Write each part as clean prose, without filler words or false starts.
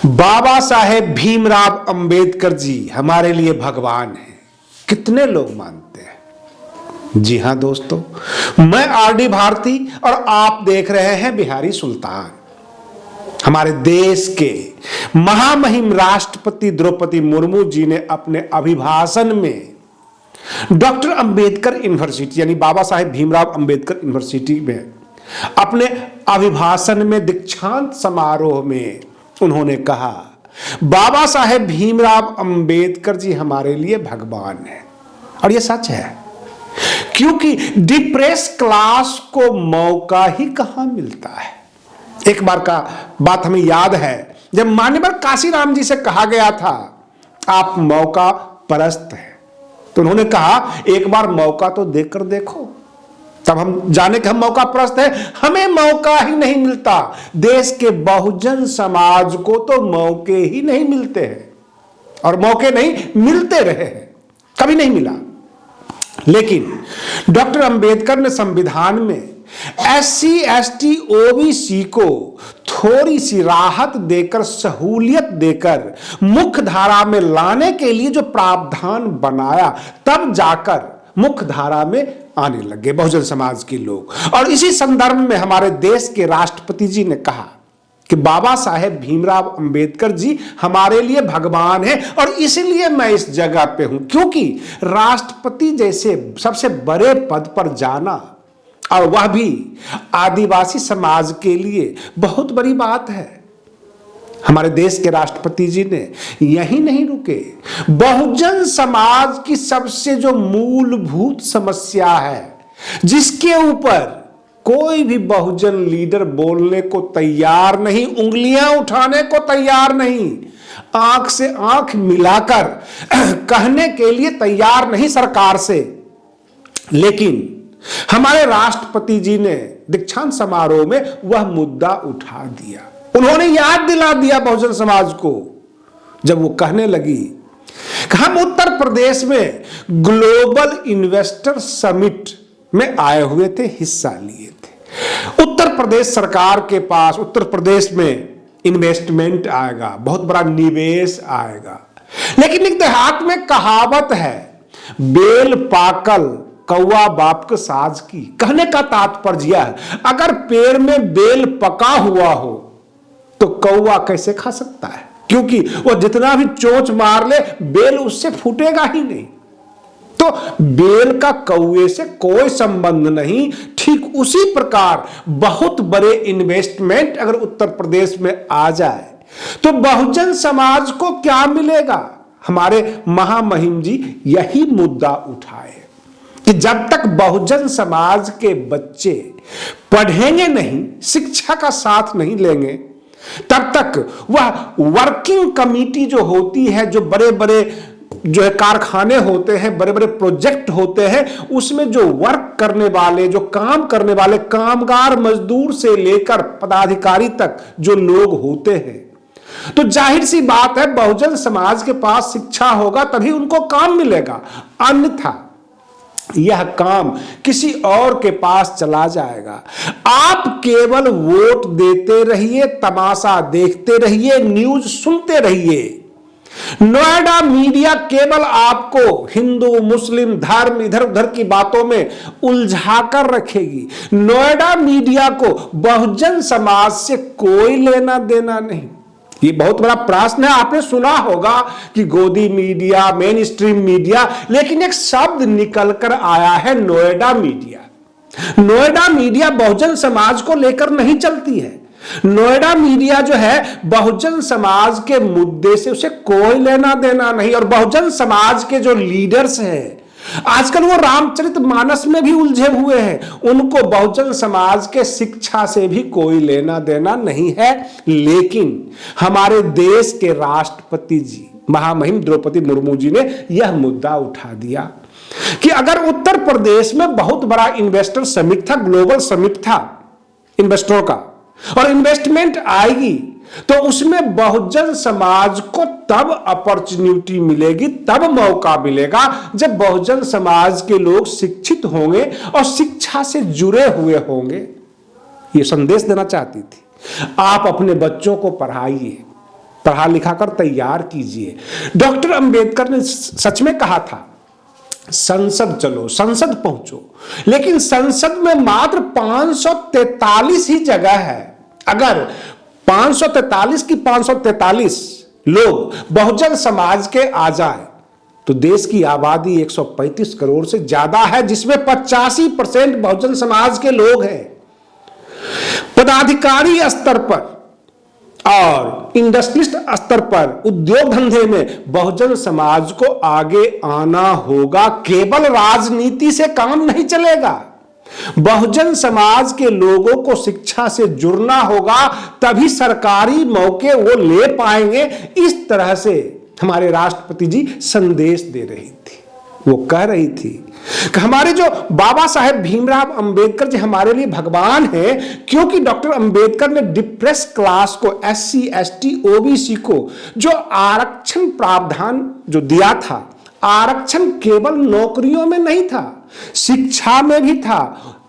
बाबा साहेब भीमराव अंबेडकर जी हमारे लिए भगवान हैं। कितने लोग मानते हैं? जी हां दोस्तों, मैं आरडी भारती और आप देख रहे हैं बिहारी सुल्तान। हमारे देश के महामहिम राष्ट्रपति द्रौपदी मुर्मू जी ने अपने अभिभाषण में डॉक्टर अंबेडकर यूनिवर्सिटी यानी बाबा साहेब भीमराव अंबेडकर यूनिवर्सिटी में अपने अभिभाषण में दीक्षांत समारोह में उन्होंने कहा, बाबा साहेब भीमराव अंबेडकर जी हमारे लिए भगवान हैं। और यह सच है, क्योंकि डिप्रेस क्लास को मौका ही कहां मिलता है। एक बार का बात हमें याद है, जब मान्यवर काशीराम जी से कहा गया था आप मौका परस्त हैं, तो उन्होंने कहा एक बार मौका तो देकर देखो, तब हम जाने कि हम मौका परस्त हैं। हमें मौका ही नहीं मिलता। देश के बहुजन समाज को तो मौके ही नहीं मिलते हैं और मौके नहीं मिलते रहे हैं, कभी नहीं मिला। लेकिन डॉक्टर अंबेडकर ने संविधान में SC ST OBC को थोड़ी सी राहत देकर, सहूलियत देकर मुख्य धारा में लाने के लिए जो प्रावधान बनाया, तब जाकर मुख्य धारा में आने लगे बहुजन समाज के लोग। और इसी संदर्भ में हमारे देश के राष्ट्रपति जी ने कहा कि बाबा साहेब भीमराव अंबेडकर जी हमारे लिए भगवान हैं। और इसलिए मैं इस जगह पे हूं क्योंकि राष्ट्रपति जैसे सबसे बड़े पद पर जाना, और वह भी आदिवासी समाज के लिए बहुत बड़ी बात है। हमारे देश के राष्ट्रपति जी ने यही नहीं रुके, बहुजन समाज की सबसे जो मूलभूत समस्या है, जिसके ऊपर कोई भी बहुजन लीडर बोलने को तैयार नहीं, उंगलियां उठाने को तैयार नहीं, आंख से आंख मिलाकर कहने के लिए तैयार नहीं सरकार से। लेकिन हमारे राष्ट्रपति जी ने दीक्षांत समारोह में वह मुद्दा उठा दिया। उन्होंने याद दिला दिया बहुजन समाज को, जब वो कहने लगी कि हम उत्तर प्रदेश में ग्लोबल इन्वेस्टर समिट में आए हुए थे, हिस्सा लिए थे। उत्तर प्रदेश सरकार के पास उत्तर प्रदेश में इन्वेस्टमेंट आएगा, बहुत बड़ा निवेश आएगा। लेकिन एक देहात में कहावत है, बेल पाकल कौवा बाप के साज की। कहने का तात्पर्य है, अगर पेड़ में बेल पका हुआ हो तो कौवा कैसे खा सकता है, क्योंकि वो जितना भी चोंच मार ले बेल उससे फूटेगा ही नहीं। तो बेल का कौवे से कोई संबंध नहीं। ठीक उसी प्रकार बहुत बड़े इन्वेस्टमेंट अगर उत्तर प्रदेश में आ जाए तो बहुजन समाज को क्या मिलेगा। हमारे महामहिम जी यही मुद्दा उठाए कि जब तक बहुजन समाज के बच्चे पढ़ेंगे नहीं, शिक्षा का साथ नहीं लेंगे, तब तक वह वर्किंग कमेटी जो होती है, जो बड़े बड़े जो है कारखाने होते हैं, बड़े बड़े प्रोजेक्ट होते हैं, उसमें जो वर्क करने वाले, जो काम करने वाले कामगार मजदूर से लेकर पदाधिकारी तक जो लोग होते हैं, तो जाहिर सी बात है बहुजन समाज के पास शिक्षा होगा तभी उनको काम मिलेगा, अन्यथा यह काम किसी और के पास चला जाएगा। आप केवल वोट देते रहिए, तमाशा देखते रहिए, न्यूज सुनते रहिए। नोएडा मीडिया केवल आपको हिंदू मुस्लिम धर्म इधर उधर की बातों में उलझाकर रखेगी। नोएडा मीडिया को बहुजन समाज से कोई लेना देना नहीं। ये बहुत बड़ा प्रश्न है। आपने सुना होगा कि गोदी मीडिया, मेन स्ट्रीम मीडिया, लेकिन एक शब्द निकलकर आया है नोएडा मीडिया। नोएडा मीडिया बहुजन समाज को लेकर नहीं चलती है। नोएडा मीडिया जो है बहुजन समाज के मुद्दे से उसे कोई लेना देना नहीं। और बहुजन समाज के जो लीडर्स हैं आजकल वो रामचरितमानस में भी उलझे हुए हैं, उनको बहुजन समाज के शिक्षा से भी कोई लेना देना नहीं है। लेकिन हमारे देश के राष्ट्रपति जी महामहिम द्रौपदी मुर्मू जी ने यह मुद्दा उठा दिया कि अगर उत्तर प्रदेश में बहुत बड़ा इन्वेस्टर समिट था, ग्लोबल समिट था इन्वेस्टरों का, और इन्वेस्टमेंट आएगी तो उसमें बहुजन समाज को तब अपॉर्चुनिटी मिलेगी, तब मौका मिलेगा जब बहुजन समाज के लोग शिक्षित होंगे और शिक्षा से जुड़े हुए होंगे। ये संदेश देना चाहती थी। आप अपने बच्चों को पढ़ाइए, पढ़ा लिखा कर तैयार कीजिए। डॉक्टर अंबेडकर ने सच में कहा था, संसद चलो, संसद पहुंचो, लेकिन संसद में मात्र 543 ही जगह है। अगर 543 की 543 लोग बहुजन समाज के आ जाए तो देश की आबादी 135 करोड़ से ज्यादा है, जिसमें 85% बहुजन समाज के लोग हैं। पदाधिकारी स्तर पर और इंडस्ट्रियलिस्ट स्तर पर उद्योग धंधे में बहुजन समाज को आगे आना होगा। केवल राजनीति से काम नहीं चलेगा। बहुजन समाज के लोगों को शिक्षा से जुड़ना होगा, तभी सरकारी मौके वो ले पाएंगे। इस तरह से हमारे राष्ट्रपति जी संदेश दे रही थी। वो कह रही थी कि हमारे जो बाबा साहेब भीमराव अंबेडकर जी हमारे लिए भगवान हैं, क्योंकि डॉक्टर अंबेडकर ने डिप्रेस क्लास को, SC ST OBC को जो आरक्षण प्रावधान जो दिया था, आरक्षण केवल नौकरियों में नहीं था, शिक्षा में भी था।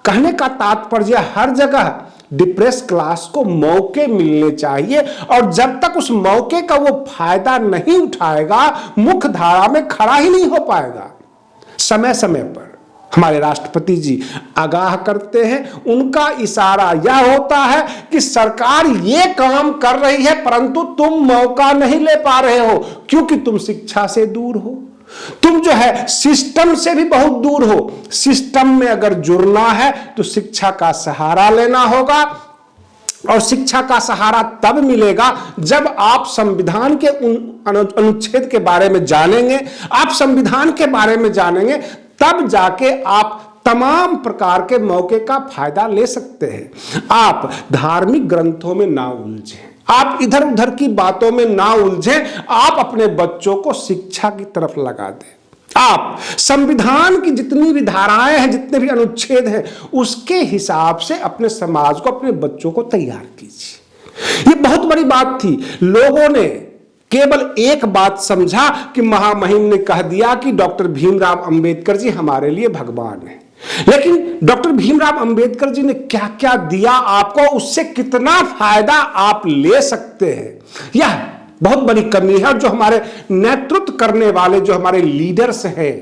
कहने का तात्पर्य हर जगह डिप्रेस क्लास को मौके मिलने चाहिए, और जब तक उस मौके का वो फायदा नहीं उठाएगा, मुख्य धारा में खड़ा ही नहीं हो पाएगा। समय समय पर हमारे राष्ट्रपति जी आगाह करते हैं। उनका इशारा यह होता है कि सरकार ये काम कर रही है, परंतु तुम मौका नहीं ले पा रहे हो, क्योंकि तुम शिक्षा से दूर हो, तुम जो है सिस्टम से भी बहुत दूर हो। सिस्टम में अगर जुड़ना है तो शिक्षा का सहारा लेना होगा, और शिक्षा का सहारा तब मिलेगा जब आप संविधान के उन अनुच्छेद के बारे में जानेंगे, आप संविधान के बारे में जानेंगे, तब जाके आप तमाम प्रकार के मौके का फायदा ले सकते हैं। आप धार्मिक ग्रंथों में ना उलझें, आप इधर उधर की बातों में ना उलझें, आप अपने बच्चों को शिक्षा की तरफ लगा दें। आप संविधान की जितनी भी धाराएं हैं, जितने भी अनुच्छेद हैं, उसके हिसाब से अपने समाज को, अपने बच्चों को तैयार कीजिए। ये बहुत बड़ी बात थी। लोगों ने केवल एक बात समझा कि महामहिम ने कह दिया कि डॉक्टर भीमराव अंबेडकर जी हमारे लिए भगवान हैं, लेकिन डॉक्टर भीमराव अंबेडकर जी ने क्या क्या दिया आपको, उससे कितना फायदा आप ले सकते हैं, यह बहुत बड़ी कमी है। जो हमारे नेतृत्व करने वाले, जो हमारे लीडर्स हैं,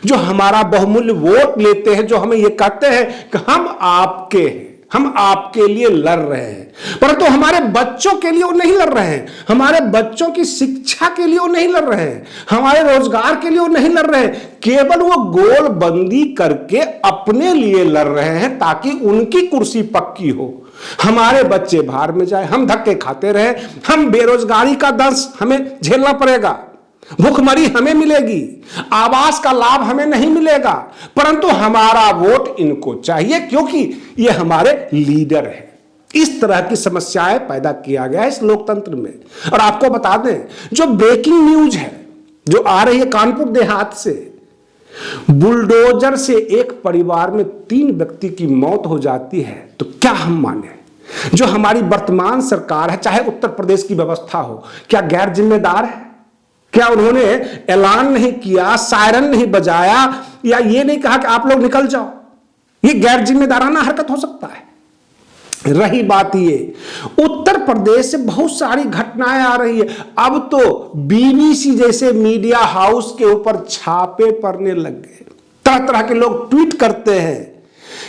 जो हमारा बहुमूल्य वोट लेते हैं, जो हमें ये कहते हैं कि हम आपके हैं, हम आपके लिए लड़ रहे हैं, परंतु हमारे बच्चों के लिए वो नहीं लड़ रहे हैं, हमारे बच्चों की शिक्षा के लिए वो नहीं लड़ रहे हैं, हमारे रोजगार के लिए वो नहीं लड़ रहे हैं, केवल वो गोलबंदी करके अपने लिए लड़ रहे हैं ताकि उनकी कुर्सी पक्की हो, हमारे बच्चे बाहर में जाए, हम धक्के खाते रहे, हम बेरोजगारी का दर्द हमें झेलना पड़ेगा, भूखमरी हमें मिलेगी, आवास का लाभ हमें नहीं मिलेगा, परंतु हमारा वोट इनको चाहिए क्योंकि ये हमारे लीडर हैं। इस तरह की समस्याएं पैदा किया गया है इस लोकतंत्र में। और आपको बता दें, जो ब्रेकिंग न्यूज है जो आ रही है कानपुर देहात से, बुलडोजर से एक परिवार में 3 व्यक्ति की मौत हो जाती है, तो क्या हम माने? जो हमारी वर्तमान सरकार है, चाहे उत्तर प्रदेश की व्यवस्था हो, क्या गैर जिम्मेदार है? क्या उन्होंने ऐलान नहीं किया, सायरन नहीं बजाया, या ये नहीं कहा कि आप लोग निकल जाओ? ये गैर जिम्मेदाराना हरकत हो सकता है। रही बात ये, उत्तर प्रदेश से बहुत सारी घटनाएं आ रही है। अब तो BBC जैसे मीडिया हाउस के ऊपर छापे पड़ने लग गए। तरह तरह के लोग ट्वीट करते हैं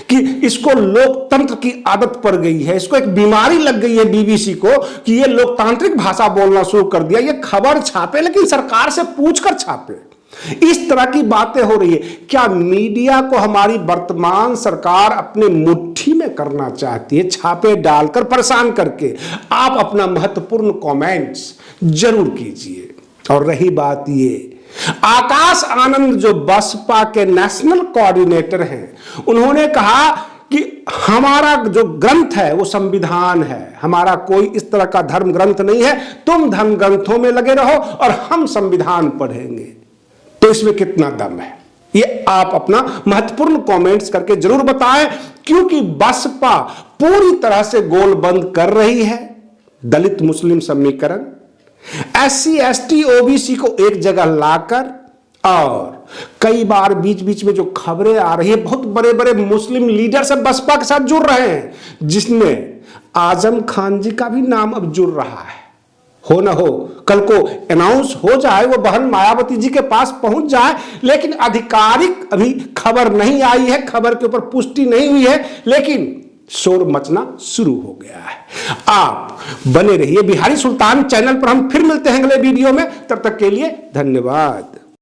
कि इसको लोकतंत्र की आदत पड़ गई है, इसको एक बीमारी लग गई है BBC को कि ये लोकतांत्रिक भाषा बोलना शुरू कर दिया, ये खबर छापे लेकिन सरकार से पूछकर छापे। इस तरह की बातें हो रही है। क्या मीडिया को हमारी वर्तमान सरकार अपने मुट्ठी में करना चाहती है, छापे डालकर, परेशान करके? आप अपना महत्वपूर्ण कमेंट्स जरूर कीजिए। और रही बात ये, आकाश आनंद जो बसपा के नेशनल कोऑर्डिनेटर हैं, उन्होंने कहा कि हमारा जो ग्रंथ है वो संविधान है, हमारा कोई इस तरह का धर्म ग्रंथ नहीं है, तुम धर्म ग्रंथों में लगे रहो और हम संविधान पढ़ेंगे। तो इसमें कितना दम है, ये आप अपना महत्वपूर्ण कमेंट्स करके जरूर बताएं, क्योंकि बसपा पूरी तरह से गोलबंद कर रही है दलित मुस्लिम समीकरण, SC ST OBC को एक जगह लाकर, और कई बार बीच बीच में जो खबरें आ रही है, बहुत बड़े बड़े मुस्लिम लीडर सब बसपा के साथ जुड़ रहे हैं, जिसमें आजम खान जी का भी नाम अब जुड़ रहा है। हो ना हो, कल को अनाउंस हो जाए, वो बहन मायावती जी के पास पहुंच जाए, लेकिन आधिकारिक अभी खबर नहीं आई है, खबर के ऊपर पुष्टि नहीं हुई है, लेकिन शोर मचना शुरू हो गया है। आप बने रहिए बिहारी सुल्तान चैनल पर, हम फिर मिलते हैं अगले वीडियो में, तब तक के लिए धन्यवाद।